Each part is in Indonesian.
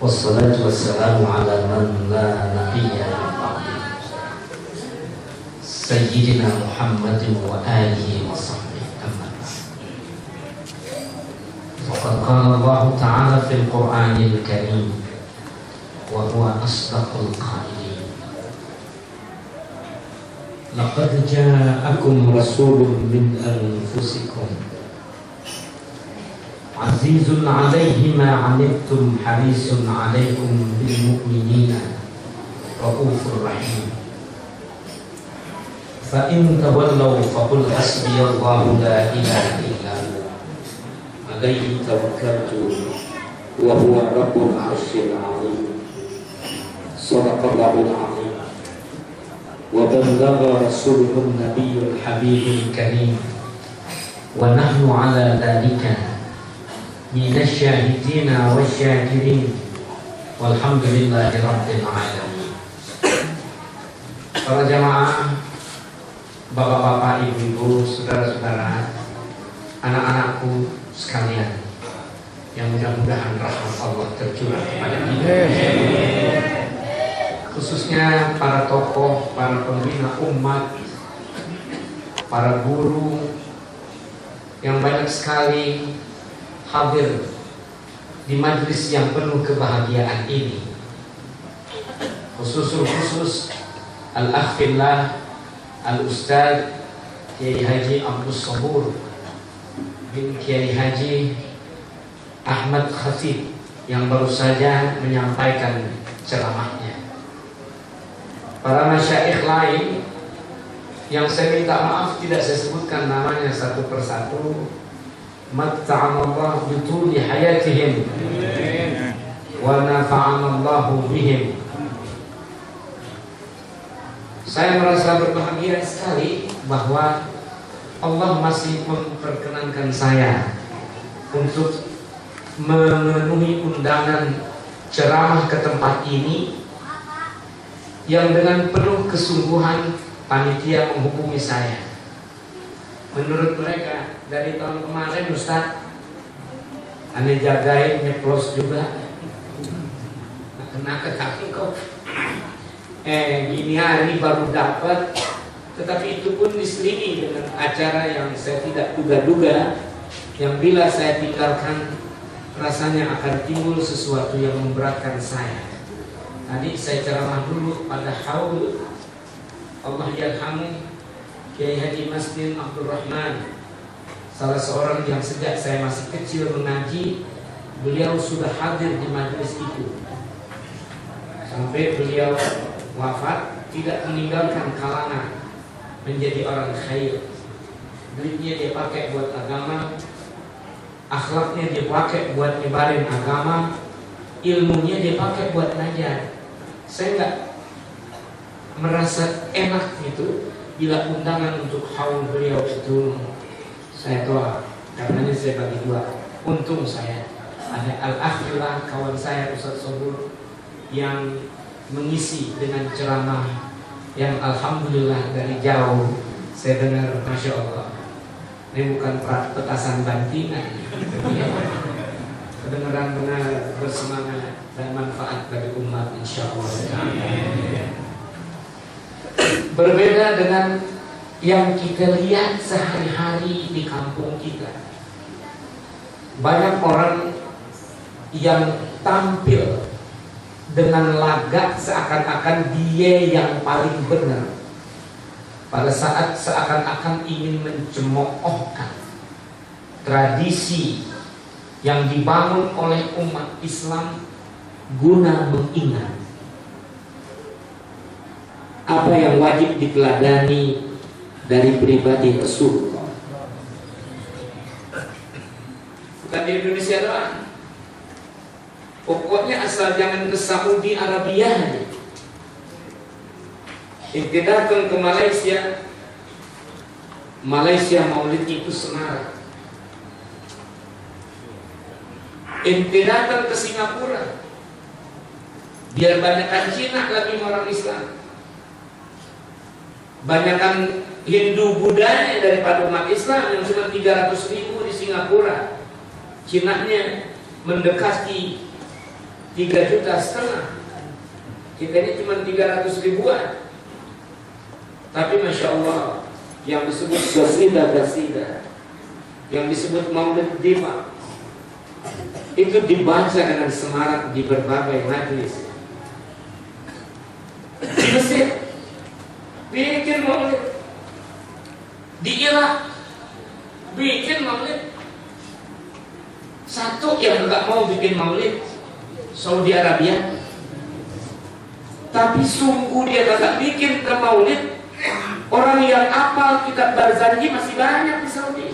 Wassalatu wassalamu ala man la nabiyya ba'di Sayyidina Muhammadin wa alihi wa sahbihi amma ba'd. Faqad qala Allah Ta'ala fil Qur'anil Karim wa huwa asdaqul qailin. Laqad ja'akum rasulun min anfusikum Azizun alaihi ma anittum harisun alaikum bil mu'minina raufur rahim. Fa in tawallaw faqul hasbiyallahu la ilaha illa hu alaihi tawakkaltu wa huwa rabbul arsyil azim. Shadaqallahul azim. Wa ballagha rasuluhun nabiyyul habibul karim. Wa nahnu ala dhalika minasyahidina wasyakirin walhamdulillahi rabbil alamin. Para jamaah, bapak-bapak, ibu-ibu, saudara-saudara, anak-anakku sekalian, yang mudah-mudahan rahmat Allah tercurah kepada kita, khususnya para tokoh, para pembina umat, para guru yang banyak sekali hadir di majlis yang penuh kebahagiaan ini. Khusus Al-Akh Fillah Al-Ustaz Kiai Haji Abdus Sabur bin Kiai Haji Ahmad Khatib yang baru saja menyampaikan ceramahnya. Para masyaikh lain yang saya minta maaf tidak saya sebutkan namanya satu persatu. Matta'anallahu bituli hayatihim wa nafa'anallahu bihim. Saya merasa berbahagia sekali bahwa Allah masih memperkenankan saya untuk memenuhi undangan ceramah ke tempat ini, yang dengan penuh kesungguhan panitia menghubungi saya. Menurut mereka dari tahun kemarin Ustaz, aneh jagain nyeplos juga, kena ketangkep. Gini hari baru dapat, tetapi itu pun diselingi dengan acara yang saya tidak duga-duga, yang bila saya tinggalkan rasanya akan timbul sesuatu yang memberatkan saya. Tadi saya ceramah dulu pada haul Allah yarhamu Kiai Haji Masnin Abdul Rahman, salah seorang yang sejak saya masih kecil mengaji, beliau sudah hadir di majelis itu sampai beliau wafat, tidak meninggalkan kalangan, menjadi orang khair. Duitnya dia pakai buat agama, akhlaknya dia pakai buat nyebarin agama, ilmunya dia pakai buat ngajar. Saya nggak merasa enak gitu bila undangan untuk haul beliau itu saya tolak, karenanya saya bagi dua. Untung saya ada Al-Akh Fillah, kawan saya Ustaz Sobur, yang mengisi dengan ceramah yang alhamdulillah dari jauh saya dengar, masya Allah, ini bukan petasan bantingan, kedengaran benar, bersemangat dan manfaat bagi umat insya Allah. Berbeda dengan yang kita lihat sehari-hari di kampung kita. Banyak orang yang tampil dengan lagak seakan-akan dia yang paling benar, pada saat seakan-akan ingin mencemoohkan tradisi yang dibangun oleh umat Islam guna mengingat apa yang wajib diteladani dari pribadi Rasulullah. Bukan di Indonesia doang, pokoknya asal jangan ke Saudi Arabia. Ente datang ke Malaysia, Malaysia Maulid itu semarak. Ente datang ke Singapura, biar banyakkan Cina lagi orang Islam, banyakkan Hindu Buddha daripada umat Islam yang cuma 300.000 di Singapura. Cinanya mendekati 3,5 juta. Kita ini cuma 300 ribuan. Tapi Masya Allah, yang disebut qasidah, yang disebut maulid dima, itu dibaca dengan semarak di berbagai majlis. Di Mesir bikin maulid, di Irak bikin maulid. Satu yang nggak mau bikin maulid, Saudi Arabia. Tapi sungguh dia kagak bikin ke maulid. Orang yang hafal kitab Barzanji masih banyak di Saudi.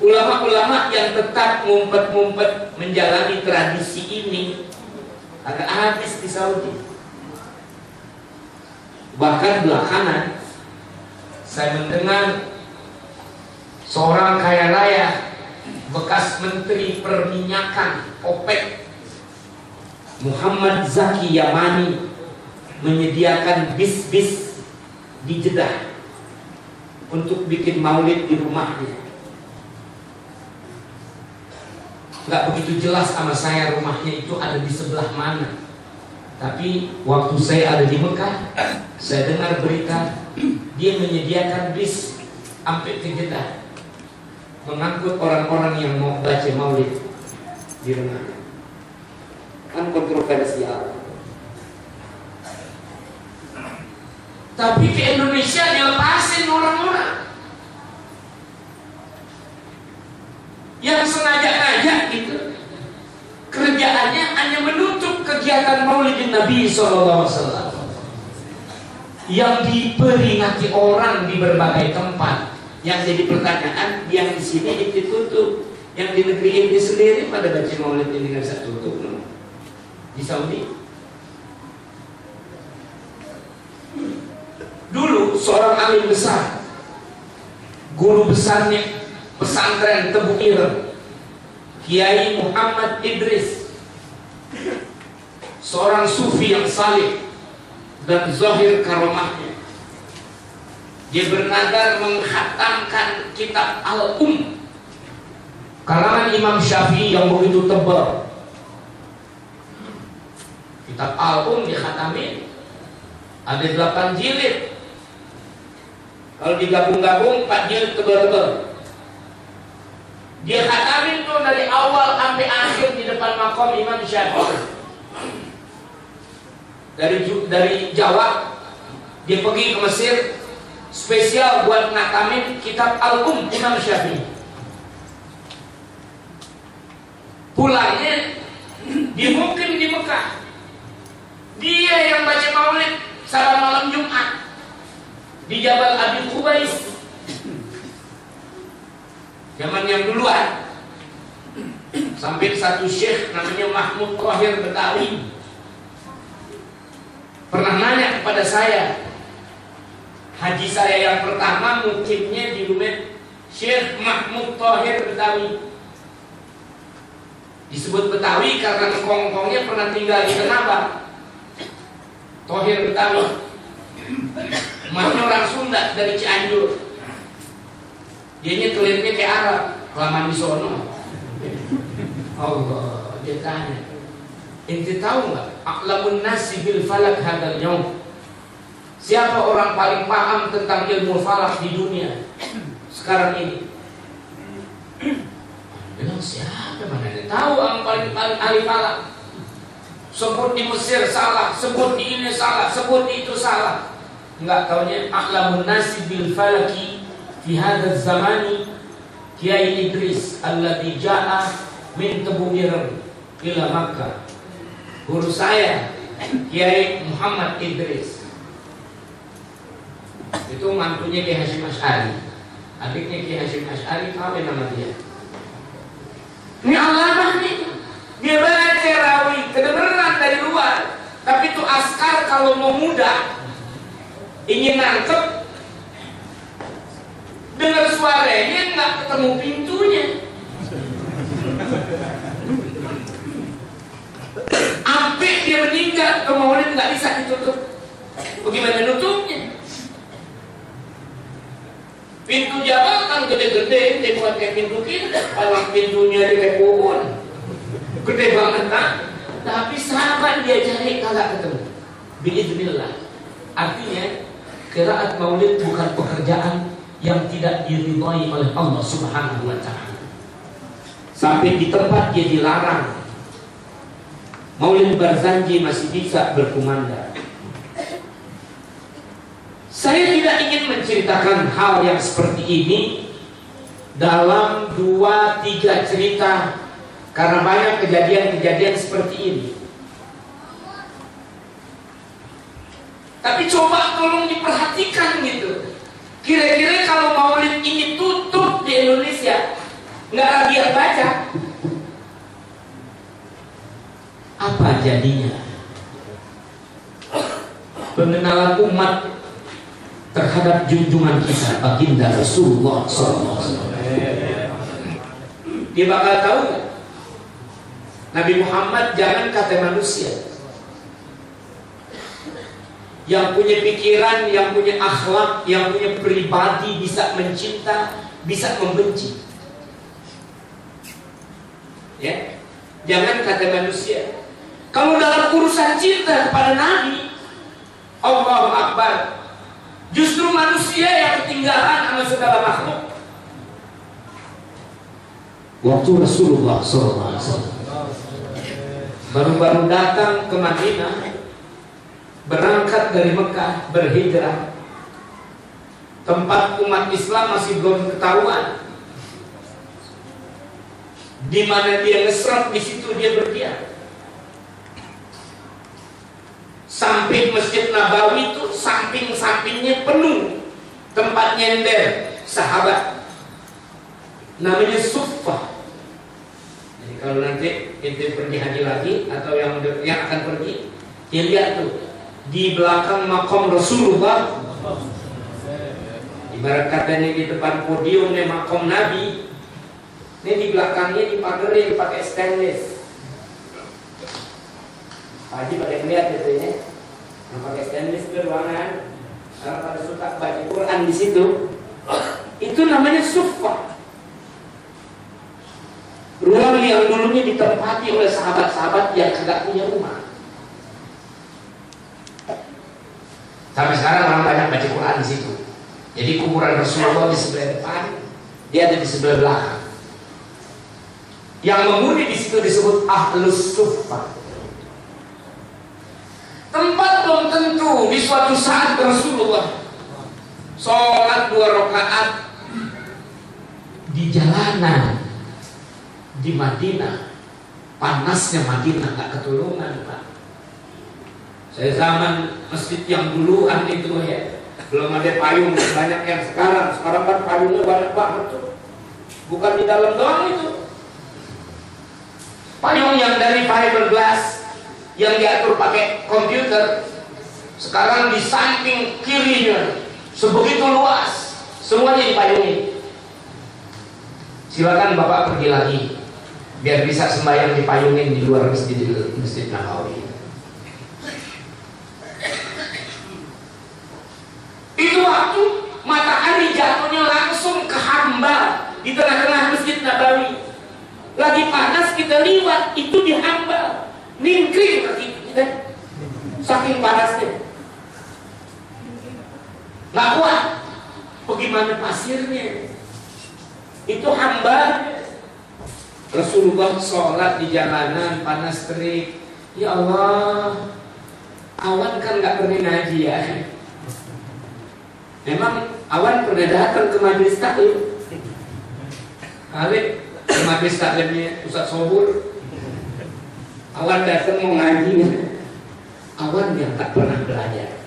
Ulama-ulama yang tetap ngumpet-ngumpet menjalani tradisi ini agak habis di Saudi. Bahkan belakangan saya mendengar seorang kaya raya, bekas menteri perminyakan OPEC, Muhammad Zaki Yamani, menyediakan bis-bis di Jeddah untuk bikin maulid di rumahnya. Nggak begitu jelas sama saya rumahnya itu ada di sebelah mana. Tapi waktu saya ada di Mekah, saya dengar berita dia menyediakan bis sampai ke Jeddah, mengangkut orang-orang yang mau baca maulid di rumahnya. Kan kontroversial. Tapi di Indonesia dilepasin orang-orang yang sengaja-ngajak gitu. Kerjaannya hanya menutup kegiatan maulidin Nabi SAW yang diperingati orang di berbagai tempat. Yang jadi pertanyaan, yang di sini ditutup, yang di negeri ini sendiri pada baca maulid ini nggak bisa tutup loh. Di Saudi dulu seorang alim besar, guru besarnya pesantren Tebu Ireng, Kiai Muhammad Idris, seorang sufi yang salih dan zahir karomahnya. Dia bernadar menghatamkan kitab Al-Um karangan Imam Syafi'i yang begitu tebal. Kitab Al-Um dikhatamin ada 8 jilid. Kalau digabung-gabung 4 jilid tebal-tebal. Dia khatamin tuh dari awal sampai akhir di depan makom Imam Syafi'i. Dari Jawa dia pergi ke Mesir spesial buat ngatamin kitab Al-Um Imam Syafi'i. Pulangnya dia mungkin di Mekah. Dia yang baca maulid salat malam Jumat di Jabal Abi Qubais. Zaman yang duluan. Sampai satu syekh namanya Mahmud Thohir Betawi pernah nanya kepada saya. Haji saya yang pertama mukimnya di rumah Syekh Mahmud Thohir Betawi. Disebut Betawi karena kongkongnya pernah tinggal di Kenapa. Thohir Betawi, emaknya orang Sunda dari Cianjur. Dianya kelirnya kayak Arab, kelamaan di sono. Allah, dia tanya, ente tahu nggak? A'lamun nasi bil falak hadal yaum. Siapa orang paling paham tentang ilmu falak di dunia sekarang ini? Bilang siapa, mana dia tahu orang paling ahli falak. Sebut di Mesir salah, sebut di ini salah, sebut di itu salah. Enggak taunya a'lamun nasi bil falaki fi hadzal zamani Kiai Idris alladzi jaa min Tebu Ireng ila Makkah. Guru saya Kiai Muhammad Idris. Itu mantunya Kiai Hasyim Asy'ari. Adiknya Kiai Hasyim Asy'ari, apa nama dia? Ini alamah nih. Dia baca rawi kedengeran dari luar. Tapi itu askar kalau mau muda ingin nangkep, dengar suaranya nggak ketemu pintunya. Sampai dia meninggal, kemauan nggak bisa ditutup. Bagaimana nutupnya? Pintu jabatan gede-gede, dia bukan kayak pintu kita. Paling pintunya dia kayak pohon, gede banget kan? Tapi sahabat dia cari kagak ketemu. Biiznillah. Artinya qiraat maulid bukan pekerjaan yang tidak diridhai oleh Allah Subhanahu wa taala. Sampai di tempat dia dilarang. Maulid Barzanji masih bisa berkumandang. Saya tidak ingin menceritakan hal yang seperti ini dalam 2-3 cerita, karena banyak kejadian-kejadian seperti ini. Tapi coba tolong diperhatikan gitu. Kira-kira kalau maulid ini tutup di Indonesia, nggak lagi yang baca, apa jadinya? Pengenalan umat terhadap junjungan kita baginda Rasulullah SAW. Dia bakal tahu gak? Nabi Muhammad jangan kata manusia, yang punya pikiran, yang punya akhlak, yang punya pribadi, bisa mencinta, bisa membenci. Ya, jangan kata manusia. Kalau dalam urusan cinta kepada Nabi, Allahu Akbar, justru manusia yang ketinggalan sama segala makhluk. Waktu Rasulullah SAW baru-baru datang ke Madinah, berangkat dari Mekah, berhijrah, tempat umat Islam masih belum ketahuan. Di mana dia ngesrot, di situ dia berdiam. Samping Masjid Nabawi itu samping-sampingnya penuh tempat nyender sahabat, namanya Suffah. Jadi kalau nanti kita pergi haji lagi atau yang akan pergi, ya lihat tuh di belakang makam Rasulullah, ibarat katanya di depan podiumnya makam Nabi, ini di belakangnya dipagerin pakai stainless. Haji pada melihat gitu ya, yang pakai stainless ke ruangan, karena pada suka baca Quran di situ. Itu namanya Suffah. Ruang yang dulunya ditempati oleh sahabat-sahabat yang tidak punya rumah. Sampai sekarang orang banyak baca Quran di situ. Jadi kuburan Rasulullah di sebelah depan, dia ada di sebelah belakang. Yang menghuni di situ disebut Ahlus Suffah. Tempat belum tentu. Di suatu saat Rasulullah sholat 2 rakaat di jalanan di Madinah. Panasnya Madinah gak ketulungan, Pak. Saya zaman masjid yang duluan itu ya, belum ada payung banyak yang sekarang. Sekarang kan payungnya banyak banget tuh. Bukan di dalam doang itu. Payung yang dari fiberglass yang diatur pakai komputer, sekarang di samping kirinya sebegitu luas, semuanya dipayungi. Silakan Bapak pergi lagi biar bisa sembahyang dipayungin di luar Masjid Nabawi. Itu waktu matahari jatuhnya langsung ke hamba di tengah-tengah Masjid Nabawi. Lagi panas kita liwat, itu di hamba. Ningkring kaki kita, saking panasnya. Nggak kuat. Bagaimana pasirnya? Itu hamba. Rasulullah sholat di jalanan panas terik. Ya Allah, awan kan nggak pernah ngaji ya. Memang awan pernah datang ke majelis taklim. Kali ke majelis taklimnya Ustaz Sobur. Awan datang mau ngaji. Awan yang tak pernah belajar,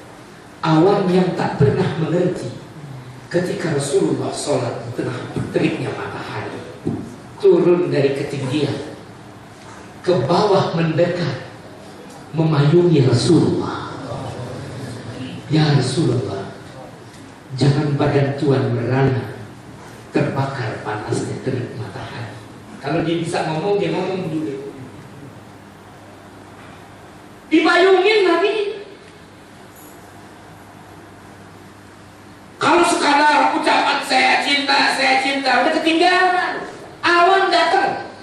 awan yang tak pernah mengerti. Ketika Rasulullah sholat di tengah teriknya matahari, turun dari ketinggian ke bawah mendekat, memayungi Rasulullah. Ya Rasulullah, jangan badan Tuhan merana terbakar panasnya terik matahari. Kalau dia bisa ngomong, dia ngomong dulu. Dipayungin Nabi. Kalau sekadar ucapan saya ketinggalan. Awan datang.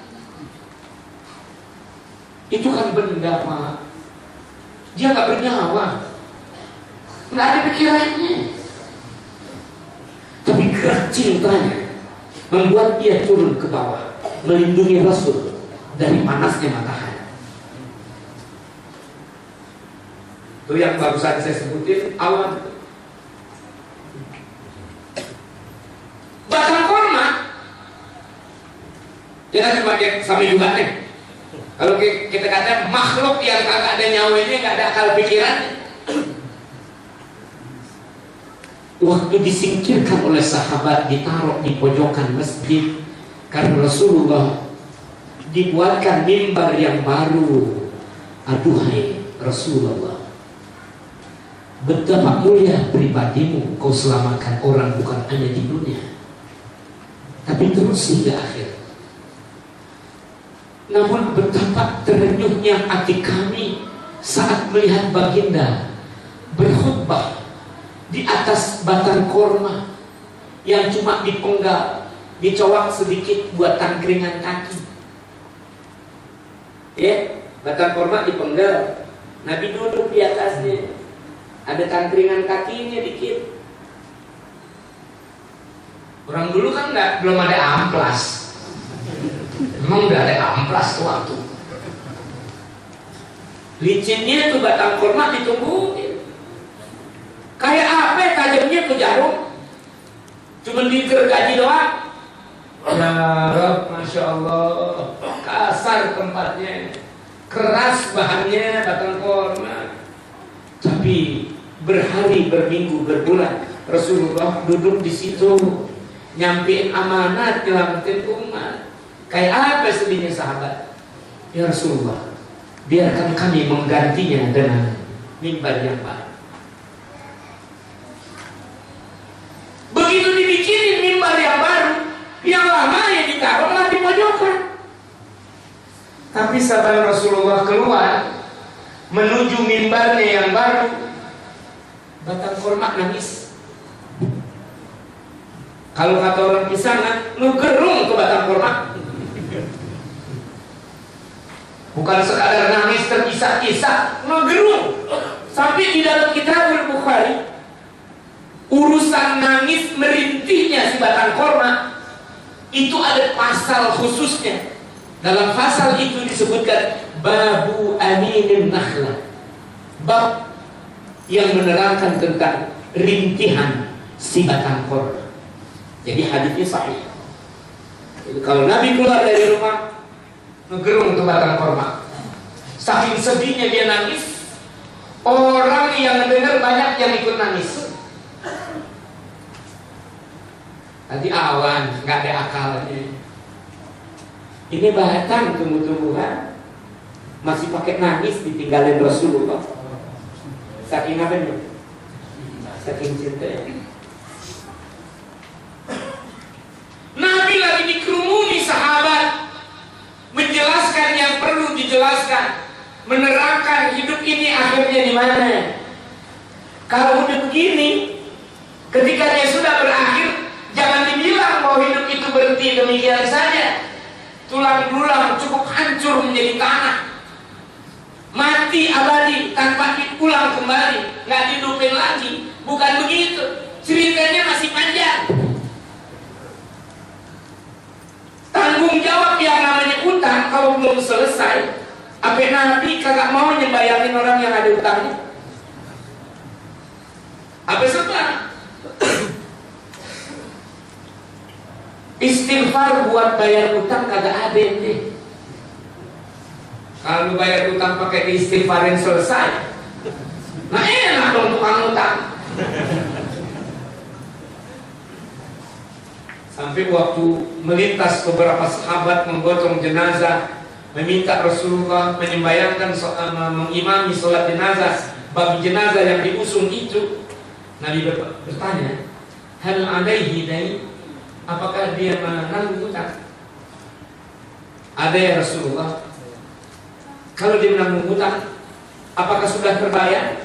Itu kan benda, Pak. Dia nggak bernyawa, nggak ada pikirannya. Tapi gerak cintanya membuat dia turun ke bawah, melindungi Rasul dari panasnya matahari. Itu yang barusan saya sebutin, awan. Batang korma, kita cuma sama juga nih. Kalau kita kata makhluk yang kagak ada nyawanya, nggak ada akal pikirannya. Waktu disingkirkan oleh sahabat, ditaruh di pojokan masjid karena Rasulullah, dibuatkan mimbar yang baru. Aduhai Rasulullah, betapa mulia pribadimu, kau selamatkan orang bukan hanya di dunia, tapi terus hingga akhir. Namun betapa terenyuhnya hati kami saat melihat baginda berkhutbah di atas batang korma yang cuma dipenggal, dicowak sedikit buat tangkringan kaki. Ya, batang korma dipenggal, Nabi duduk di atasnya, ada tangkringan kakinya dikit. Orang dulu kan belum ada amplas. Memang udah ada amplas tuh waktu. Licinnya tuh batang korma ditungguin. Kayak apa tajamnya tuh jarum? Cuman digergaji doang. Ya Rabb, Masya Allah, kasar tempatnya, keras bahannya batang korma. Tapi berhari, berminggu, berbulan Rasulullah duduk di situ, nyampein amanat, nyelamatin umat. Kayak apa sedihnya sahabat? Ya Rasulullah, biarkan kami menggantinya dengan mimbar yang baru. Begitu dibikinin mimbar yang baru, yang lama ya ditaruhlah di pojokan. Tapi sahabat Rasulullah keluar menuju mimbarnya yang baru, batang korma nangis. Kalau kata orang pisangan, lu gerung ke batang korma. Bukan sekadar nangis terpisah-pisah, ngegerung. Sampai di dalam Kitabul Bukhari, urusan nangis merintihnya si batang korma itu ada pasal khususnya. Dalam pasal itu disebutkan babu aminin nakhla, bab yang menerangkan tentang rintihan si batang korma. Jadi hadisnya sahih. Jadi kalau Nabi keluar dari rumah, ngegerung ke batang korma, saking sedihnya dia nangis. Orang yang dengar banyak yang ikut nangis. Tadi awan, nggak ada akalnya. Ini batang tumbuh-tumbuhan masih pakai nangis ditinggalin Rasulullah. Saking apa nih? Saking cinta. Nabi lagi dikerumuni sahabat, menjelaskan yang perlu dijelaskan, menerangkan hidup ini akhirnya di mana. Kalau udah begini, ketika dia sudah berakhir, jangan dibilang bahwa hidup itu berhenti demikian saja. Tulang belulang cukup hancur menjadi tanah, mati abadi tanpa diulang kembali, nggak dihidupin lagi. Bukan begitu, ceritanya masih panjang. Tanggung jawab yang namanya utang kalau belum selesai, apa Nabi kagak mau nyembayarin orang yang ada utangnya? Apa sebab? Istighfar buat bayar utang kagak ada nih. Kalau bayar utang pakai istighfarin selesai, nah enak dong tukang utang. Sampai waktu melintas beberapa sahabat menggotong jenazah, meminta Rasulullah menyembayangkan mengimami sholat jenazah bagi jenazah yang diusung itu, Nabi bertanya, hal alaihi dain, apakah dia menanggung hutang? Ada ya Rasulullah. Kalau dia menanggung hutang, apakah sudah terbayar?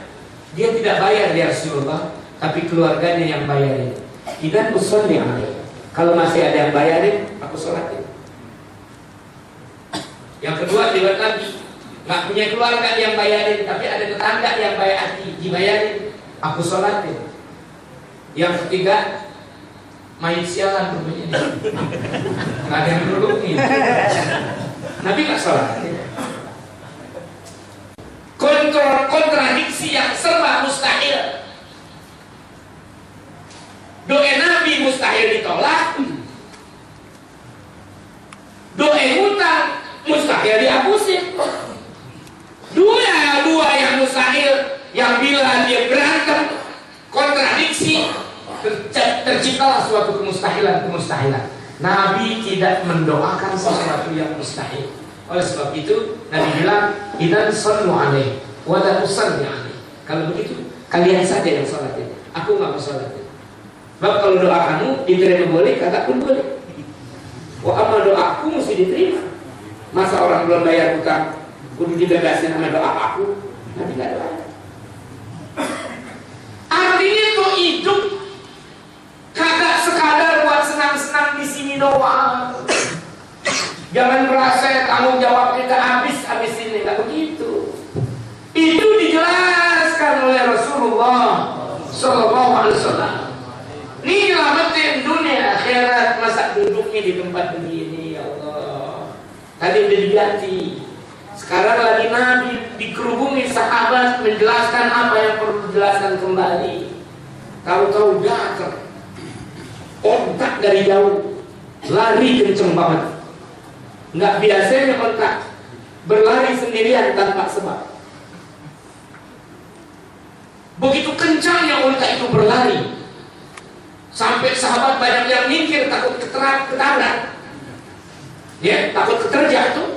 Dia tidak bayar ya Rasulullah, tapi keluarganya yang bayar. Idan usolli alaihi, Kalau masih ada yang bayarin, aku sholatin. Yang kedua, lewat lagi, nggak punya keluarga yang bayarin, tapi ada tetangga yang dibayarin, aku sholatin. Yang ketiga, main sialan rumahnya dia, nggak ada yang nolongin, Nabi nggak sholatin. Kontradiksi yang serba mustahil. Doa Nabi mustahil ditolak, doa hutang mustahil dihapusin. Dua yang mustahil, yang bila dia berantem kontradiksi, terciptalah suatu kemustahilan. Nabi tidak mendoakan sesuatu yang mustahil. Oleh sebab itu Nabi bilang, idan sallu alaih wa la tusalli alaih. Kalau begitu kalian saja yang sholatin, aku nggak mau sholatin. Sebab kalau doa kamu diterima boleh, kata pun boleh. Wah, amal doaku mesti diterima. Masa orang belum bayar hutang kudu dibebasin sama doa aku? Nabi nggak doa. Artinya tuh hidup kagak sekadar buat senang-senang di sini doang. Jangan merasa tanggung jawab kita habis ini, nggak begitu. Itu dijelaskan oleh Rasulullah Sallallahu Alaihi Wasallam. Ini nyelamatin dunia akhirat, masa duduknya di tempat begini, ya Allah. Tadi udah diganti. Sekarang lagi Nabi dikerubungi sahabat menjelaskan apa yang perlu dijelaskan kembali. Tahu-tahu datang kontak dari jauh, lari kenceng banget. Nggak biasanya kontak, berlari sendirian tanpa sebab. Begitu kencangnya unta itu berlari, sampai sahabat banyak yang minggir takut ketabrak, ya, takut terjatuh.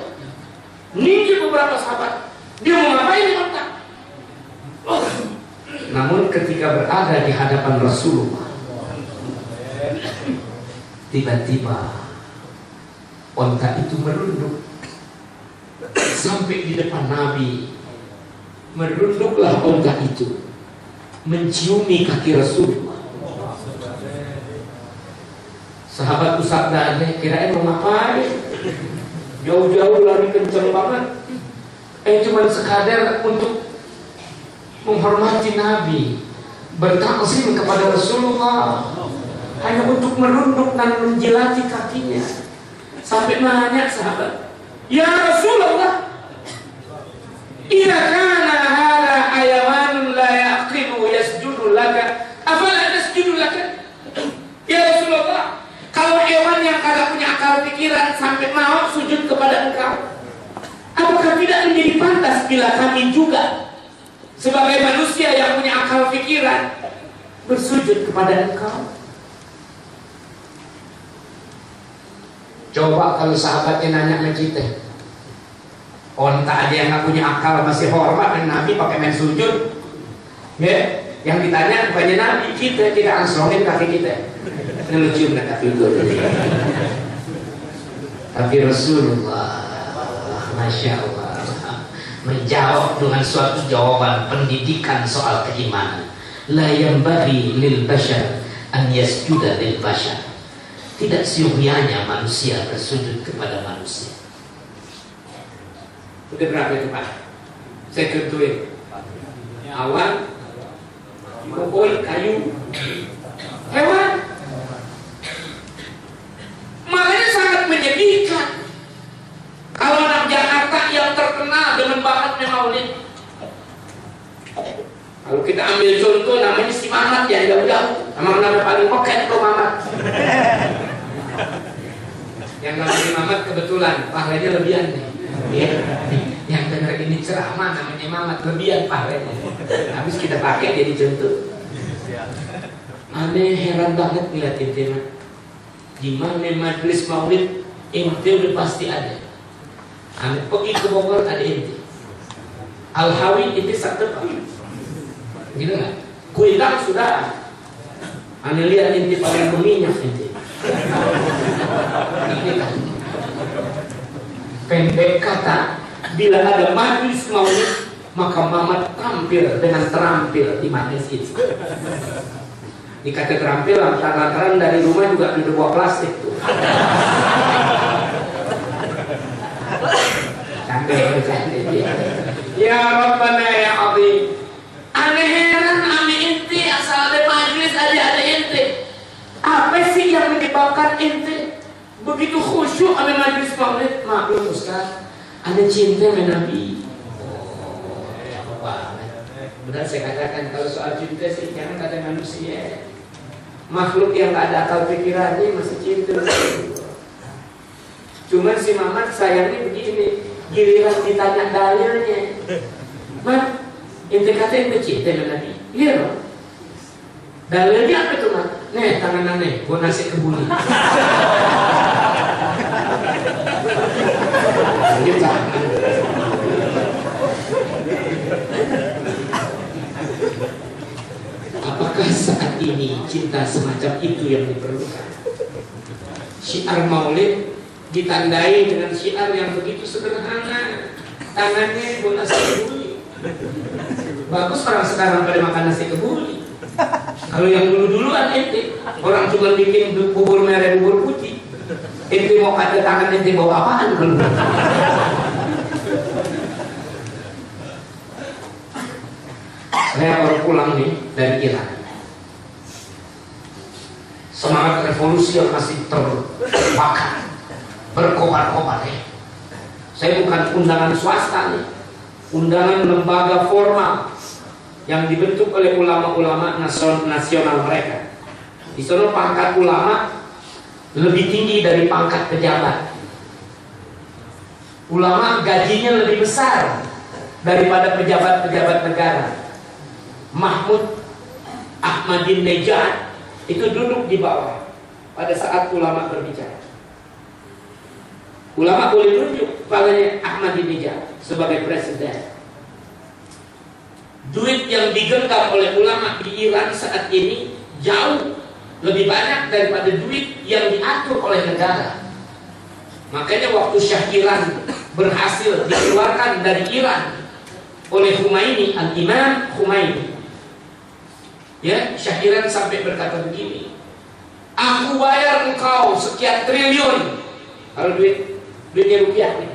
Minggir beberapa sahabat, dia mau ngapain unta? Namun ketika berada di hadapan Rasulullah, tiba-tiba unta itu merunduk sampai di depan Nabi. Merunduklah unta itu, menciumi kaki Rasulullah. Sahabat usabda, kirain mau ngapain? Jauh-jauh lari kenceng banget. Cuman sekadar untuk menghormati Nabi, bertakzim kepada Rasulullah, hanya untuk merunduk dan menjilati kakinya. Sampai nanya sahabat, ya Rasulullah, idza kana hadza hayawanun la yaqilu yasjudu laka, afala tasjudu laka? Ya Rasulullah, kalau hewan yang kagak punya akal pikiran sampai mau sujud kepada engkau, apakah tidak menjadi pantas bila kami juga sebagai manusia yang punya akal pikiran bersujud kepada engkau? Coba kalau sahabatnya nanya sama kita, onta aja yang nggak punya akal masih hormat, dan Nabi pakai main sujud, ya? Yang ditanya bukannya Nabi, kita tidak ansongin kaki kita, ngelucium kaki itu. Tapi Rasulullah, masya Allah, menjawab dengan suatu jawaban pendidikan soal keimanan. La yanbaghi lil bashar an yasjuda lil bashar. Tidak siogianya manusia bersujud kepada manusia. Udah berapa itu Pak? Saya contohin. Awan, pokoknya kayu, hewan. Makanya sangat menyedihkan kalau anak Jakarta yang terkenal dengan bakatnya maulid. Kalau kita ambil contoh namanya si Mamat ya, jauh-jauh. Nama paling oke itu Mamat. Yang namanya Mamat kebetulan pahalanya lebihan nih. Ya. Yang dengar ini ceramah namanya Mamat lebihan pahalanya. Habis kita pakai jadi contoh. Aneh, heran banget ngeliat inti. Di mana majelis maulid inti udah pasti ada. Aneh pergi ke Bogor ada inti. Al-Hawi inti satu depan. Gitu nggak? Kuitang sudah. Aneh lihat inti paling berminyak inti. Pendek kata, bila ada majlis maulid, maka Mamat tampil dengan terampil di majlis itu. Dikata terampil lantaran dari rumah juga ada bawa plastik tuh. Canda dia. Ya Rabbana ya Azim. Aneh heran ame ente asal ada majlis ada ente. Apa sih yang menyebabkan ente begitu khusyuk ame majlis maulid? Maklum Ustaz, ada cinta sama Nabi. Oh, ya apa? Benar saya katakan kalau soal cinta sih jangan kata manusia. Makhluk yang gak ada akal pikirannya masih cinta. Cuman si Mamat sayangnya begini, giliran ditanya dalilnya, Mat, ente kata ente cinta sama Nabi? Iya loh. Dalilnya apa tuh Mat? Nih tangan aneh, gua nasi kebuli. Ini tangan. Apakah saat ini cinta semacam itu yang diperlukan? Syiar maulid ditandai dengan syiar yang begitu sederhana. Tangannya buat nasi kebuli. Bagus orang sekarang pada makan nasi kebuli. Kalau yang dulu-duluan ente, orang cuma bikin bubur merah bubur putih. Ente mau kata tangan ente bawa apaan? Saya baru pulang nih dari Iran. Semangat revolusi yang masih terbakar, berkobar-kobar ya. Saya bukan undangan swasta nih, undangan lembaga formal yang dibentuk oleh ulama-ulama nasional mereka. Di sana pangkat ulama lebih tinggi dari pangkat pejabat. Ulama gajinya lebih besar daripada pejabat-pejabat negara. Mahmud Ahmadinejad itu duduk di bawah pada saat ulama berbicara. Ulama boleh tunjuk kepalanya Ahmadinejad sebagai presiden. Duit yang digenggam oleh ulama di Iran saat ini jauh lebih banyak daripada duit yang diatur oleh negara. Makanya waktu Syah Iran berhasil dikeluarkan dari Iran oleh Khomeini, Al-Imam Khomeini, ya, Syah Iran sampai berkata begini, aku bayar engkau sekian triliun, kalau duitnya rupiah nih,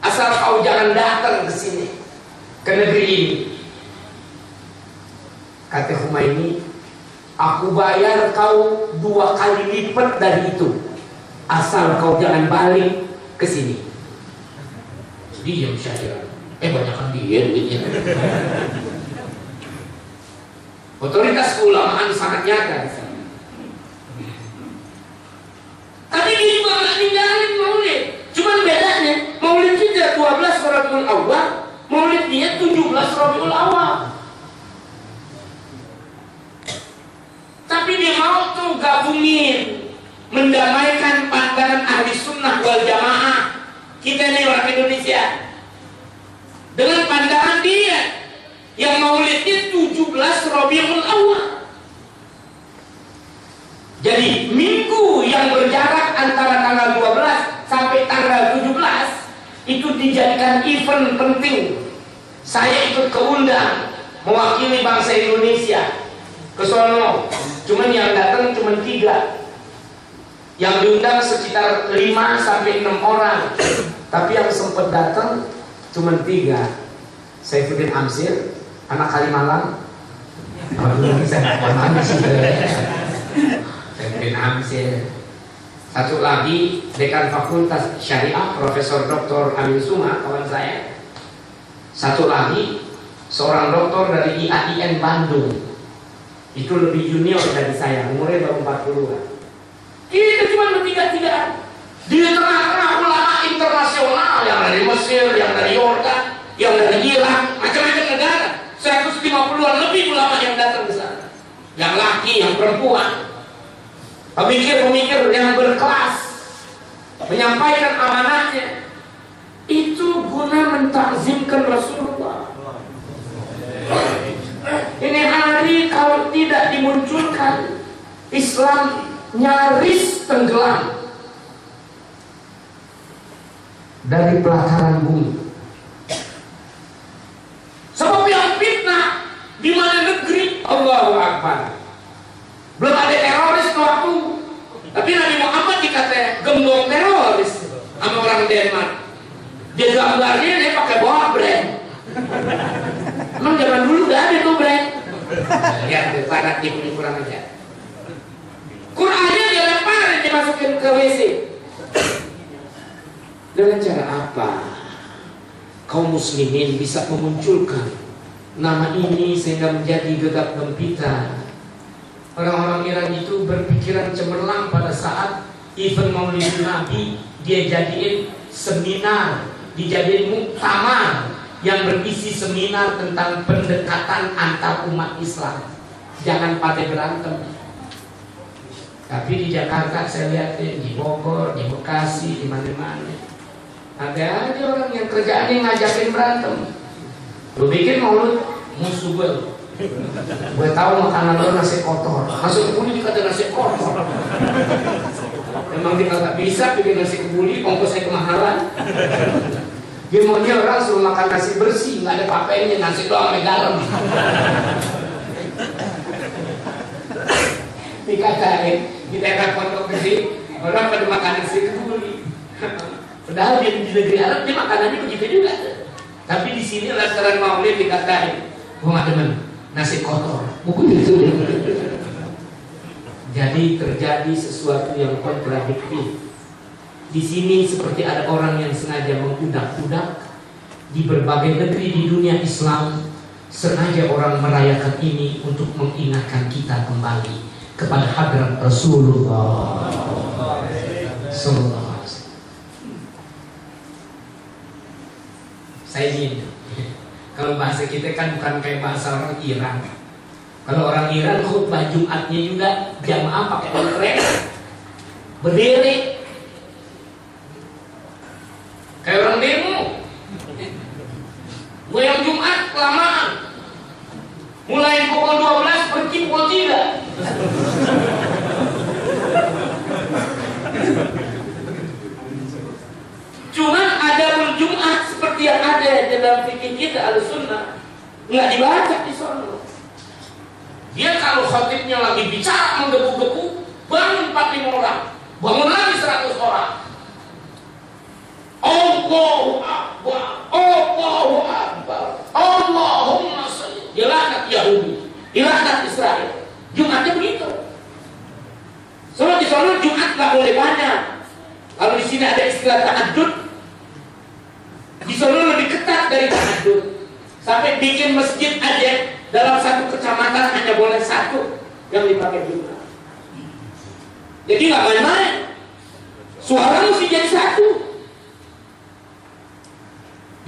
asal kau jangan datang ke sini, ke negeri ini. Kata Khomeini, aku bayar kau 2 kali lipat dari itu, asal kau jangan balik ke sini. Diam Syah Iran, banyakkan dia duitnya. Otoritas keulamaan sangat nyata di sana. Tapi dia juga nggak ninggalin maulid. Cuman bedanya maulid kita 12 Rabiul Awal, maulid dia 17 Rabiul Awal. Tapi dia mau tuh gabungin, mendamaikan pandangan ahli sunnah wal jamaah kita nih orang Indonesia dengan pandangan dia yang maulidnya 17 Rabiul Awal. Jadi minggu yang berjarak antara tanggal 12 sampai tanggal 17 itu dijadikan event penting. Saya ikut keundang mewakili bangsa Indonesia ke sono. Cuman yang datang cuma 3. Yang diundang sekitar 5 sampai 6 orang. Tapi yang sempat datang cuma 3. Saifuddin Amsir, anak Kalimalang. Kalau dulu saya nggak sih. Saifuddin Amsir. Satu lagi Dekan Fakultas Syariah Profesor Dr. Amin Suma, kawan saya. Satu lagi seorang doktor dari IAIN Bandung. Itu lebih junior dari saya, umurnya baru 40-an. Kita cuma bertiga-tigaan. Di tengah-tengah ulama internasional yang dari Mesir, yang dari Yordan, yang dari Irak, macam-macam negara. 150-an lebih ulama yang datang ke sana. Yang laki, yang perempuan. Pemikir-pemikir yang berkelas, menyampaikan amanahnya. Itu guna mentakzimkan Rasulullah. Ini hari kalau tidak dimunculkan, Islam nyaris tenggelam dari pelataran bumi. Sebab yang fitnah di mana negeri Allahu Akbar. orang Denmark. Dia gambarnya dia pakai bawa brand. Emang zaman dulu udah ada tuh brand. Lihat tuh fanatik ini kurang aja. Qurannya dia lemparin, dimasukin ke WC. Dengan cara apa kaum muslimin bisa memunculkan nama ini sehingga menjadi gegap gempita? Orang-orang Iran itu berpikiran cemerlang pada saat event Maulid Nabi, dia jadiin seminar, dijadiin muktamar yang berisi seminar tentang pendekatan antar umat Islam. Jangan pada berantem. Tapi di Jakarta saya lihatin, di Bogor, di Bekasi, di mana-mana ada aja orang yang kerjaannya ngajakin berantem. Lu bikin maulid, musuh gue tahu makanan lo nasi kotor, nasi kebuli dikata nasi kotor. Memang dia nggak bisa bikin nasi kebuli, ongkosnya kemahalan. Dia maunya orang suruh makan nasi bersih, nggak ada papenya, nasi doang sama garam. Dikatain di daerah Pondok Gede orang pada makan nasi kebuli. Padahal di negeri Arab dia makanannya begitu juga. Tapi di sini lantaran maulid dikatain, gue nggak demen nasi kotor, bukan itu. Jadi terjadi sesuatu yang kontradiktif. Di sini seperti ada orang yang sengaja mengudak-udak di berbagai negeri di dunia Islam, sengaja orang merayakan ini untuk mengingatkan kita kembali kepada hadrat Rasulullah Sallallahu Alaihi Wasallam. Saya ingin, kalau bahasa kita kan bukan kayak bahasa orang Iran. Kalau orang Iran khutbah Jumatnya juga jamaah pakai ontrek, berdiri, kayak orang demo. Goyang Jumat kelamaan, mulai pukul 12 pergi pukul 3. Cuma ada berjumat seperti yang ada dalam fikih kita Ahlussunnah, nggak dibaca di sana. Dia kalau khatibnya lagi bicara menggebu-gebu, bangun 45 orang, bangun lagi 100 orang. Allahu Akbar, Allahu Akbar, Allahumma sholli. Dia laknat Yahudi, dia laknat Israel. Jumatnya begitu. Soalnya di sana Jumat nggak boleh banyak. Kalau di sini ada istilah tahajud, di sana lebih ketat dari tahajud. Sampai bikin masjid aja dalam satu kecamatan hanya boleh satu yang dipakai Jumat. Jadi nggak main-main. Suara mesti jadi satu.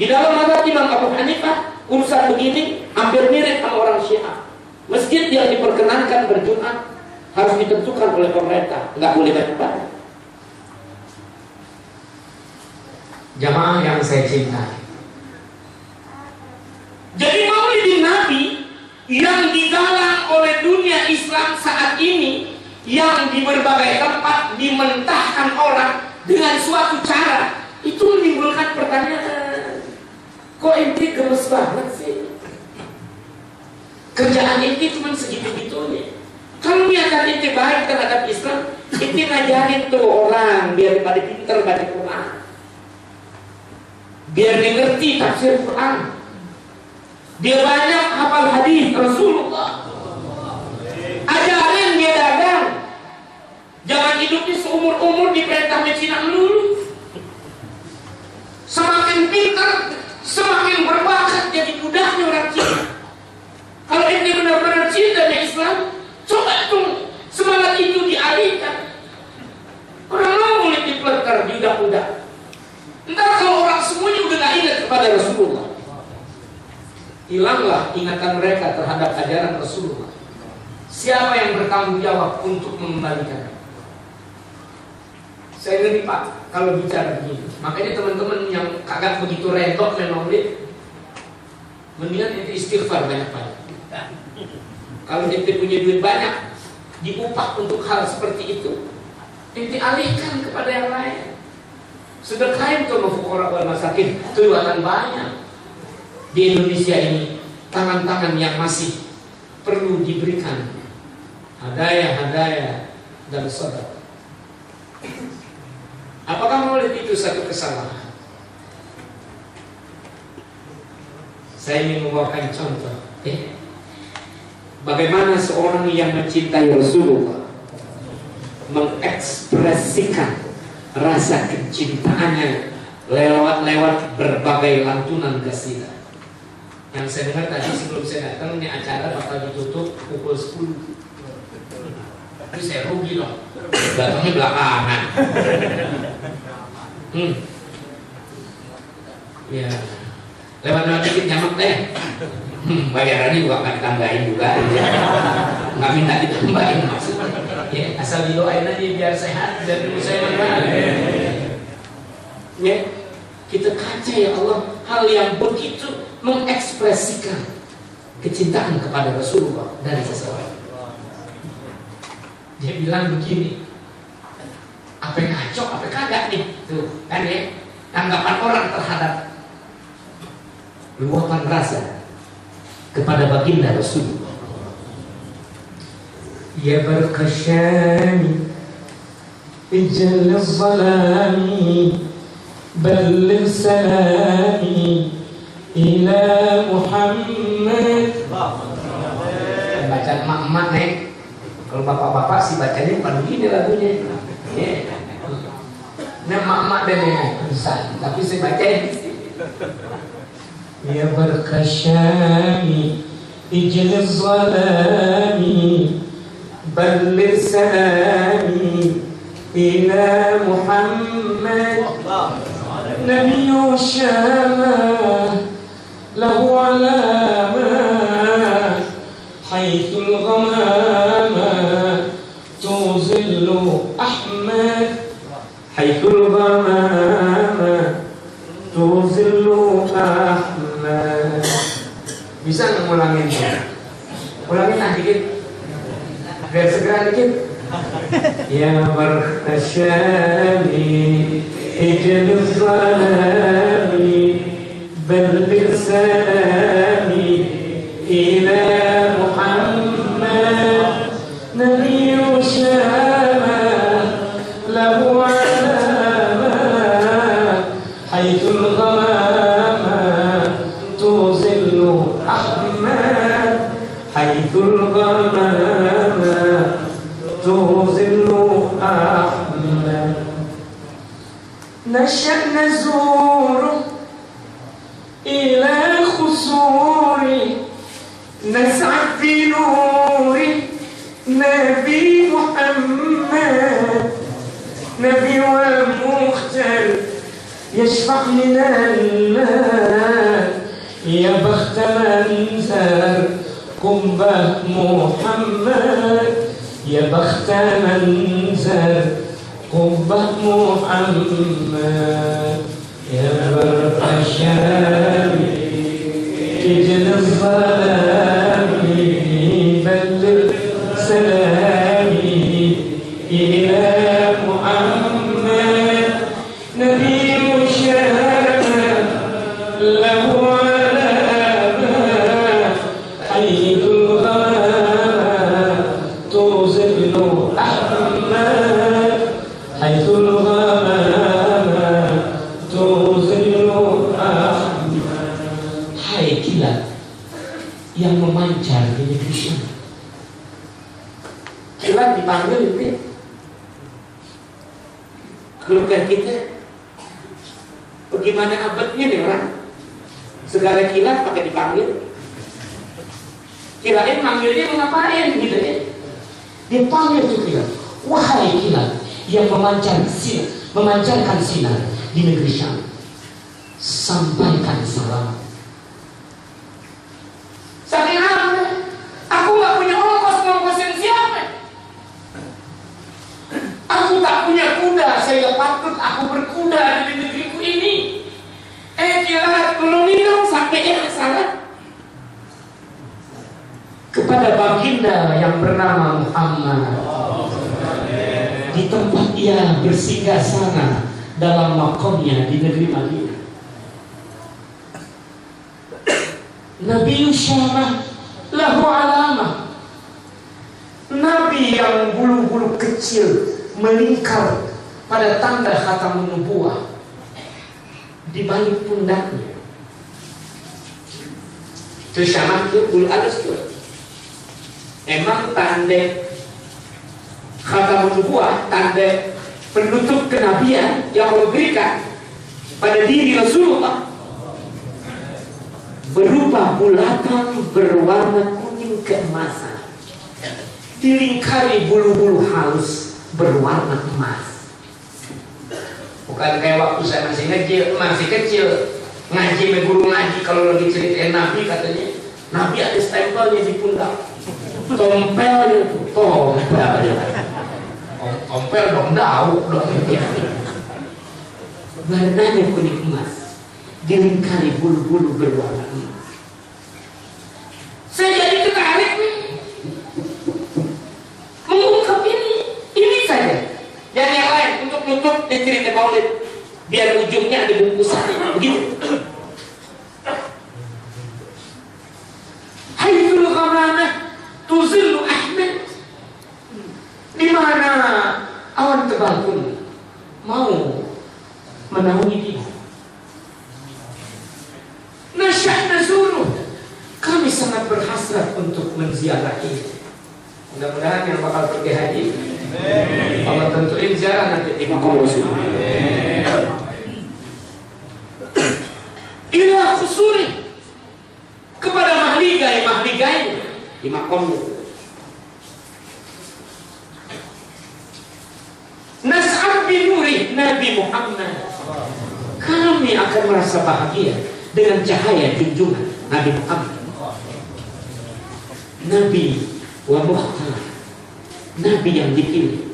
Di dalam mazhab Imam Abu Hanifah, urusan begini hampir mirip sama orang Syiah. Masjid yang diperkenankan berjumat harus ditentukan oleh pemerintah, nggak boleh banyak-banyak. Jamaah yang saya cintai, jadi Maulid Nabi yang digalang oleh dunia Islam saat ini, yang di berbagai tempat dimentahkan orang dengan suatu cara, itu menimbulkan pertanyaan, kok ente gemes banget sih? Kerjaan ente cuma segitu-gitunya. Kalau niatan ente baik terhadap Islam, ente ngajarin tuh orang biar pada pinter baca Quran, biar dia ngerti tafsir Quran, dia banyak hafal hadis Rasulullah. Ajarin dia dagang, jangan hidupnya seumur-umur diperintah Cina melulu. Semakin pintar, semakin berbakat jadi budaknya orang Cina. Kalau ini benar-benar cintanya Islam, coba tuh semangat itu dialihkan. Orang mau mulai dipelekar budak-budak. Ntar kalau orang semuanya udah gak ingat kepada Rasulullah, hilanglah ingatan mereka terhadap ajaran Rasulullah. Siapa yang bertanggung jawab untuk mengembalikan? Saya ngeri Pak kalau bicara begini. Makanya teman-teman yang kagak begitu redok main maulid, mendingan itu istighfar banyak-banyak. Kalau ente punya duit banyak, diupah untuk hal seperti itu, ente alihkan kepada yang lain. Sedekahin ke fuqara wal masakin, itu akan banyak. Di Indonesia ini tangan-tangan yang masih perlu diberikan hadiah dan sedekah. Apakah maulid itu satu kesalahan. Saya ingin membawakan contoh, bagaimana seorang yang mencintai Rasulullah mengekspresikan rasa kecintaannya lewat berbagai lantunan qasidah. Yang saya dengar tadi sebelum saya datang, ini acara bakal ditutup pukul 10. Tapi saya rugi loh, datangnya belakangan. Ya, lewat dikit nyamak deh. Bayarannya juga nggak ditambahin juga, nggak minta ditambahin maksudnya. Ya, asal didoain aja biar sehat dan dulu saya manfaat. Ya, kita kaca ya Allah hal yang begitu mengekspresikan kecintaan kepada Rasulullah dari seseorang. Dia bilang begini, apa yang ngaco, apa kagak nih, tuh kan ya, tanggapan orang terhadap luapan rasa kepada baginda Rasulullah. Ya barkasyani ijal zalami balligh salami ila Muhammad. Bacaan emak-emak nih. Kalau bapak-bapak sih bacanya bukan begini lagunya. Nah emak-emak dan nenek bisa, tapi saya bacain. Ya barkasyani ijal zalami balligh salami ila Muhammad. Nabi Syama lahu alama haitsul ghamama tuzillu Ahmad. Haitsul ghamama tuzillu Ahmad. Bisa nggak ngulangin? Ulangin dikit, biar segera dikit. Ya barkasyani ijal zalami balligh salami ila Muhammad. Nabi Syama lahu alama haitsul ghamama tuzillu Ahmad. Haitsul ghamama tuzillu Ahmad. نشأ نزور إلى خصور نسعد في نور نبي محمد. نبي ومختل يشفع لنا المال. يا بخت من زاركم به محمد. يا بخت من زاركم قبة محمد. يا برقشاني ijal zalami balligh salami ila Muhammad. Nabi Syama lahu alama haitsul ghamama tuzillu Ahmad. Haitsul ghamama tuzillu Ahmad. Hai kilat yang memancar di negeri Syam. Kilat dipanggil itu keluarga kita. Bagaimana abadnya nih orang? Segala kilat pakai dipanggil. Kirain manggilnya mau ngapain gitu ya? Dipanggil tuh kilat. Wahai kilat yang memancarkan sinar di negeri Syam, sampaikan salam. Saking apa? Aku nggak punya ongkos ngongkosin siapa? Aku tak punya kuda, saya patut aku berkuda di negeriku ini. Kilat belum minum sampai salah kepada baginda yang bernama Muhammad. Di tempat ia bersinggah sana dalam makomnya di negeri Madinah. Nabi Syama lahu alama. Nabi yang bulu-bulu kecil melingkar pada tanda khatamun nubuwah di balik pundaknya. Itu sama tuh bulu alus tuh. Emang tanda khatamun nubuwah, tanda penutup kenabian yang Allah berikan pada diri Rasulullah berupa bulatan berwarna kuning keemasan, dilingkari bulu-bulu halus berwarna emas. Bukan kayak waktu saya masih kecil ngaji, guru ngaji kalau lagi ceritain Nabi katanya Nabi ada stempelnya di pundak, tompel dong, daun dong. Warnanya kuning emas, dilingkari bulu-bulu berwarna emas. Saya jadi tertarik nih mengungkap ini saja. Dan yang lain untuk nutup dan cerita maulid, biar ujungnya ada bungkusannya, begitu. Haitsul ghamamah tuzillu Ahmad, di mana awan tebal pun mau menaungi dia. Nasya'na zuruh, kami sangat berhasrat untuk menziarahi. Mudah-mudahan yang bakal pergi haji Allah tentuin ziarah nanti di makam Rasul. Ila khusuri, kepada mahligai di makamnya. Nas'ab bi nuri Nabi Muhammad, kami akan merasa bahagia dengan cahaya junjungan Nabi Muhammad. Nabi wa mukhtar, Nabi yang dipilih.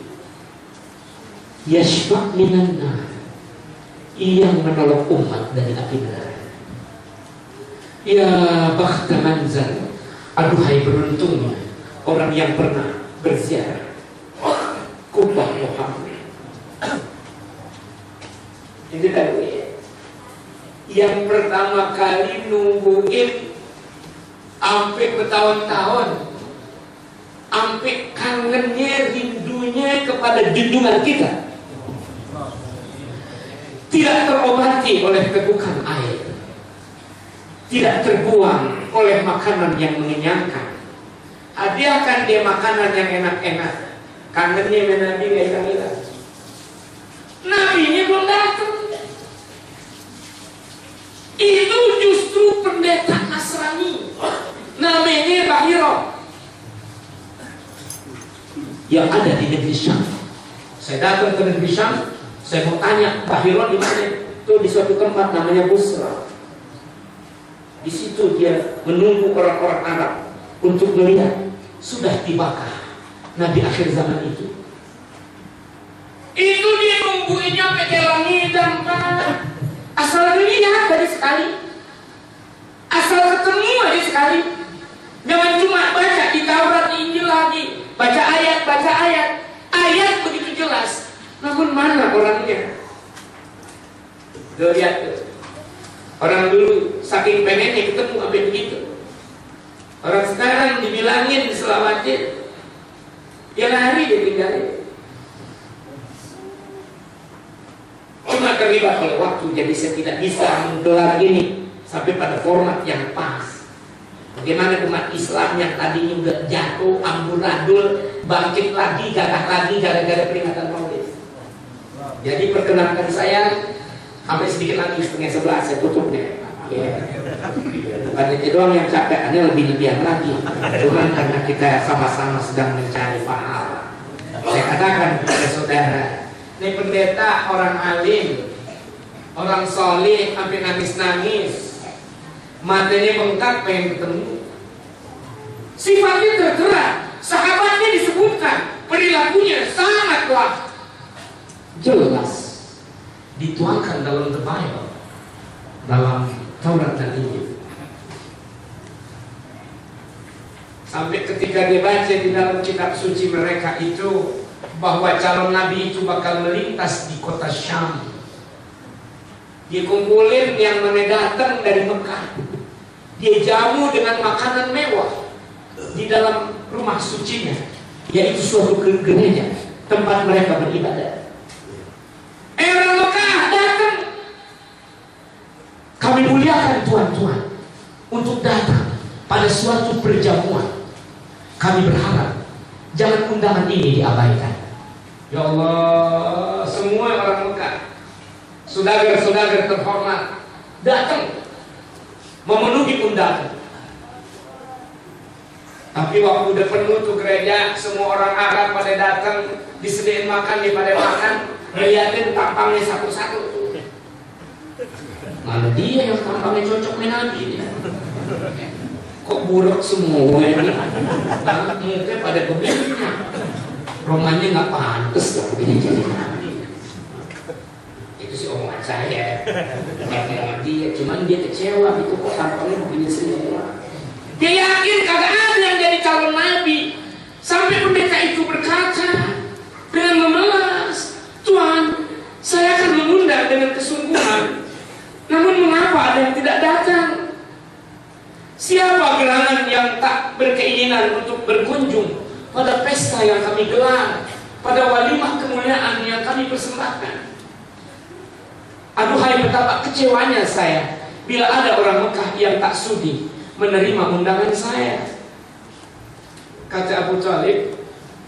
Yashfa' minan nar, yang menolong umat dari api neraka. Ya bakhta manzal, aduhai beruntungnya orang yang pernah berziarah kubah Muhammad. Itu kan yang pertama kali nungguin sampai bertahun-tahun, sampai kangennya, rindunya kepada junjungan kita, tidak terobati oleh tegukan air, tidak terbuang oleh makanan yang mengenyangkan. Hadiahkan dia makanan yang enak-enak. Kangennya Nabi gak hilang-hilang. Nabinya belum datang. Itu justru pendeta Nasrani, namanya Bahiro, yang ada di negeri Syam. Saya datang ke negeri Syam, saya mau tanya Bahiro di mana? Itu di suatu tempat namanya Busra. Di situ dia menunggu orang-orang Arab untuk melihat sudah tibakah Nabi akhir zaman itu. Itu dia nungguinnya pakai langit dan tanah. Asal lihat tadi sekali, asal ketemu aja sekali. Jangan cuma baca di Taurat, di Injil lagi, baca ayat, ayat begitu jelas, namun mana orangnya? Tuh lihat tuh. Orang dulu saking pengennya ketemu sampai begitu. Orang sekarang dibilangin diselawatin, dia lari dia tinggalin. Cuma terlibat oleh waktu, jadi saya tidak bisa menggelar ini sampai pada format yang pas. Bagaimana umat Islam yang tadinya udah jatuh, amburadul, bangkit lagi, gagah lagi gara-gara peringatan Maulid. Jadi perkenankan saya sampai sedikit lagi 10:30 saya tutupnya. Ya. Bukan itu doang yang capek, ada lebih-lebihan lagi. Cuman karena kita sama-sama sedang mencari pahala. Saya katakan kepada saudara, ini pendeta orang alim, orang soleh, sampai nangis-nangis, matanya bengkak pengen ketemu. Sifatnya tertera, sahabatnya disebutkan, perilakunya sangatlah jelas dituangkan dalam the Bible, dalam Taurat dan Injil. Sampai ketika dia baca di dalam kitab suci mereka itu bahwa calon nabi itu bakal melintas di kota Syam. Dia kumpulin yang mana datang dari Mekah, dia jamu dengan makanan mewah di dalam rumah sucinya, yaitu suatu gereja tempat mereka beribadah. Orang Mekah datang menyediakan tuan-tuan untuk datang pada suatu perjamuan. Kami berharap jangan undangan ini diabaikan. Ya Allah, semua orang Mekah, saudagar-saudagar terhormat, datang memenuhi undangan. Tapi waktu udah penuh tuh gereja, semua orang Arab pada datang, disediain makan, dia pada makan, ngeliatin tampangnya satu-satu. Malah dia yang tampangnya cocok dengan Nabi. Kok buruk semua ini? Mungkin pada begini. Romannya nggak pantas lah begini jadi Nabi. Itu sih omongan saya. Bukan dia, cuman dia kecewa gitu kok tampangnya begini semua. Dia yakin kagak ada yang jadi calon nabi. Sampai pendeta itu berkata dengan memelas, Tuhan, saya akan mengundang dengan kesungguhan. Namun mengapa ada yang tidak datang? Siapa gerangan yang tak berkeinginan untuk berkunjung pada pesta yang kami gelar, pada walimah kemuliaan yang kami persembahkan? Aduhai, betapa kecewanya saya bila ada orang Mekah yang tak sudi menerima undangan saya. Kata Abu Talib,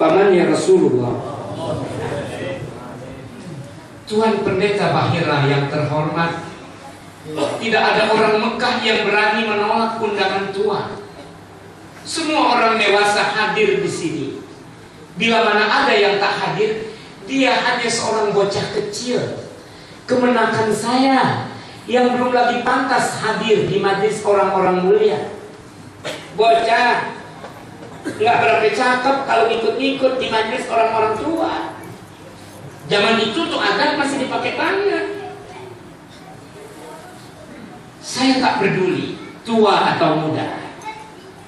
pamannya Rasulullah, Tuan Pendeta Bahira yang terhormat, tidak ada orang Mekah yang berani menolak undangan Tuan. Semua orang dewasa hadir di sini. Bila mana ada yang tak hadir, dia hanya seorang bocah kecil. Kemenakan saya yang belum lagi pantas hadir di majlis orang-orang mulia. Bocah, nggak berapa cakep kalau ikut-ikut di majlis orang-orang tua. Zaman itu tuh adat masih dipakai tangan. Saya tak peduli tua atau muda.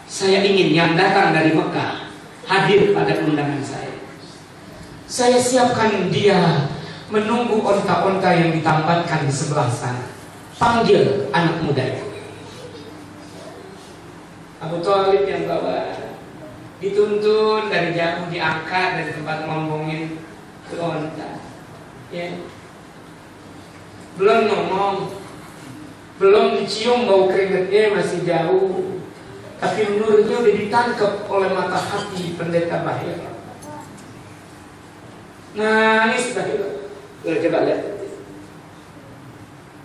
Saya ingin yang datang dari Mekah hadir pada undangan saya. Saya siapkan dia menunggu onta-onta yang ditambatkan di sebelah sana. Panggil anak muda itu. Abu Talib yang bawa, dituntun dari jauh, diangkat dari tempat ngomongin ke onta. Ya. Belum ngomong, belum dicium bau keringetnya, masih jauh. Tapi nurnya udah ditangkap oleh mata hati Pendeta Bahira. Nangis Bahira. Coba lihat.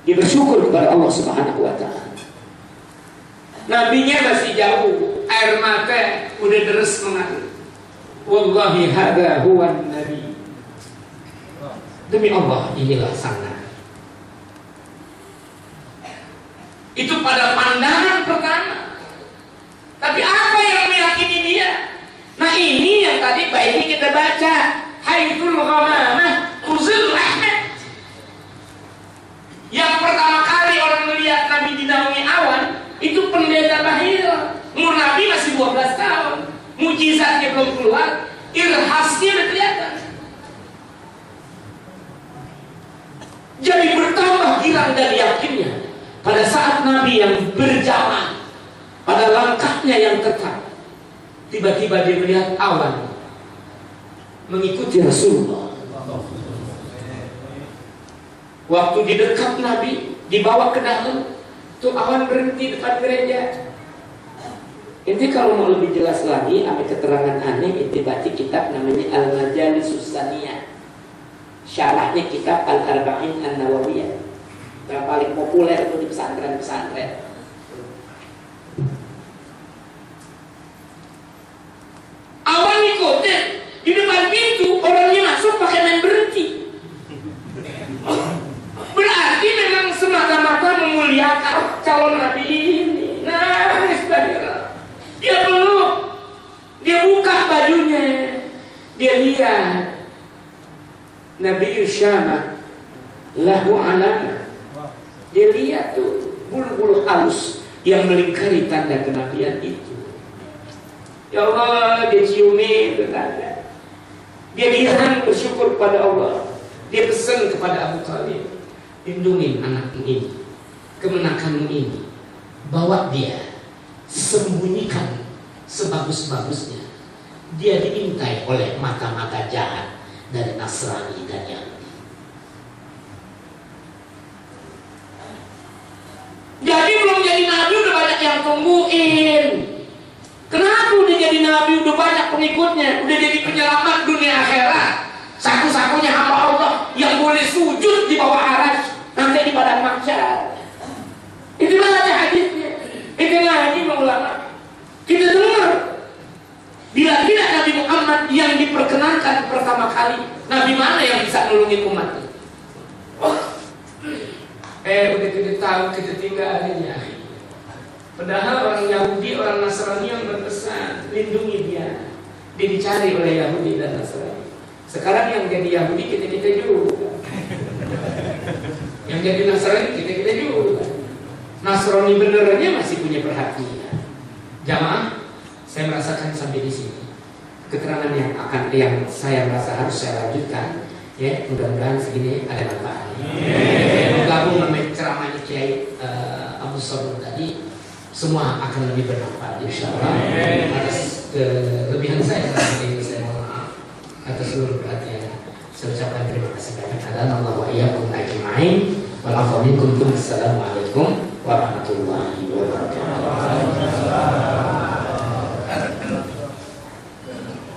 Dia bersyukur kepada Allah Subhanahu wa Ta'ala. Nabinya masih jauh, air mata udah deres mengalir. Wallahi hadza huwa nabi. Demi Allah, inilah sang nabi. Itu pada pandangan pertama. Tapi apa yang meyakini dia? Nah, ini yang tadi baiknya kita baca. Haithul ghamamah uzul rahmat. Yang pertama kali orang melihat Nabi dinaungi awan, itu Pendeta Bahira. Umur Nabi masih 12 tahun. Mujizatnya belum keluar, irhasnya udah kelihatan. Jadi bertambah girang dan yakinnya pada saat Nabi yang berjalan, pada langkahnya yang tetap, tiba-tiba dia melihat awan mengikuti Rasulullah. Waktu di dekat Nabi, dibawa ke dalam, tuh awan berhenti depan gereja. Ini kalau mau lebih jelas lagi, ambil keterangan aneh, itu baca kitab namanya Al-Majalisus Saniyah. Syarahnya kitab Al-Arba'in An-Nawawiyah. Yang paling populer itu di pesantren-pesantren. Awan ikutin di depan pintu, orangnya masuk pakai main berhenti. Berarti memang semata-mata memuliakan calon Nabi ini. Nah, dia peluk, dia buka bajunya, dia lihat Nabi Syamah lahu alama. Dia lihat tuh bulu-bulu halus yang melingkari tanda kenabian itu. Ya Allah, dia ciumi bertanda. Dia girang bersyukur kepada Allah. Dia pesan kepada Abu Talib, lindungi anakmu ini, kemenakanmu ini, bawa dia, sembunyikan sebagus-bagusnya. Dia diintai oleh mata-mata jahat dari Nasrani dan Yahudi. Jadi yang tungguin. Kenapa udah jadi nabi, udah banyak pengikutnya, udah jadi penyelamat dunia akhirat, satu-satunya hamba Allah yang boleh sujud di bawah arsy nanti di padang mahsyar. Itu baca hadisnya, itu ngaji ulama. Kita dengar bila tidak Nabi Muhammad yang diperkenankan pertama kali, Nabi mana yang bisa nolongin umat? Udah kita tahu, kita tinggal aja. Padahal orang Yahudi, orang Nasrani yang berpesan lindungi dia, dia dicari oleh Yahudi dan Nasrani. Sekarang yang jadi Yahudi kita juga, yang jadi Nasrani kita juga. Nasrani benerannya masih punya perhatian. Jamaah, saya merasakan sampai di sini keterangan yang saya merasa harus saya lanjutkan. Ya, mudah-mudahan segini ada manfaatnya. Bergabung dengan ceramahnya Kiai Abu Sabur tadi, semua akan lebih bermanfaat insyaallah. Atas kelebihan saya mohon maaf. Atas seluruh perhatian saya ucapkan terima kasih banyak. Alhamdulillah wa iyyakum ajma'in. Assalamualaikum warahmatullahi wabarakatuh.